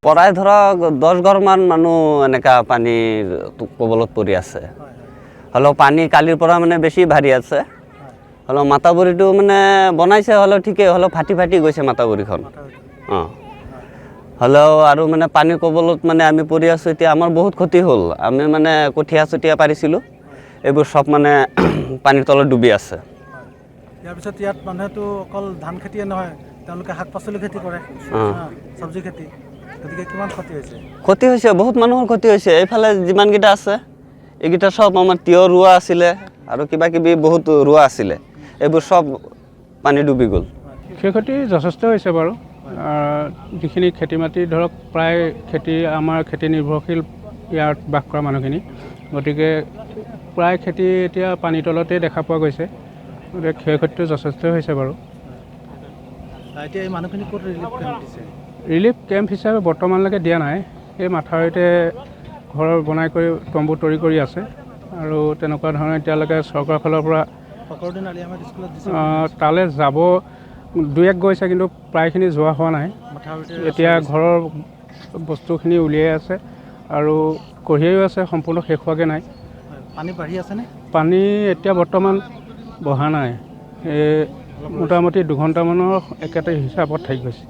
প্ৰায় ধৰক 10 ঘৰমান মানুহ এনেকা পানীৰ কবলত পৰি আছে হ'লেও পানী কালিৰ পৰা মানে বেছি ভাৰী আছে হ'লেও মাথাউৰিটো মানে বনাইছে হ'লেও ঠিকেই হ'লেও ফাটি গৈছে মাথাউৰিখন অঁ হ'লেও আৰু মানে পানী কবলত মানে আমি পৰি আছোঁ এতিয়া আমাৰ বহুত ক্ষতি হ'ল আমি মানে কঠীয়া চঠীয়া পাৰিছিলোঁ এইবোৰ সব মানে পানীৰ তলত ডুবি আছে ইয়াৰ পিছত ইয়াত মানুহেতো অকল ধান খেতিয়ে নহয় তেওঁলোকে শাক পাচলি খেতি কৰে চব্জি খেতি গতিকে কিমান ক্ষতি হৈছে বহুত মানুহৰ ক্ষতি হৈছে এইফালে যিমানকেইটা আছে এইকেইটা সব আমাৰ তিয়হ ৰোৱা আছিলে আৰু কিবা কিবি বহুত ৰোৱা আছিলে এইবোৰ সব পানী ডুবি গ'ল ক্ষয়ক্ষতি যথেষ্ট হৈছে বাৰু যিখিনি খেতি মাটি ধৰক প্ৰায় আমাৰ খেতি নিৰ্ভৰশীল ইয়াত বাস কৰা মানুহখিনি গতিকে প্ৰায় খেতি এতিয়া পানীৰ তলতে দেখা পোৱা গৈছে গতিকে ক্ষয়ক্ষতিটো যথেষ্ট হৈছে বাৰু এতিয়া এই মানুহখিনি ক'ত ৰিলিফ কেম্প হিচাপে বৰ্তমানলৈকে দিয়া নাই এই মাথাউৰিতে ঘৰ বনাই কৰি তম্বু তৰি কৰি আছে আৰু তেনেকুৱা ধৰণে এতিয়ালৈকে চৰকাৰৰ ফালৰ পৰা তালৈ যাব 2-1 গৈছে কিন্তু প্ৰায়খিনি যোৱা হোৱা নাই এতিয়া ঘৰৰ বস্তুখিনি উলিয়াই আছে আৰু কঢ়িয়াইও আছে সম্পূৰ্ণ শেষ হোৱাকৈ নাই পানী বাঢ়ি আছেনে পানী এতিয়া বৰ্তমান বঢ়া নাই মোটামুটি 2 ঘণ্টামানৰ একেটা হিচাপত থাকি গৈছে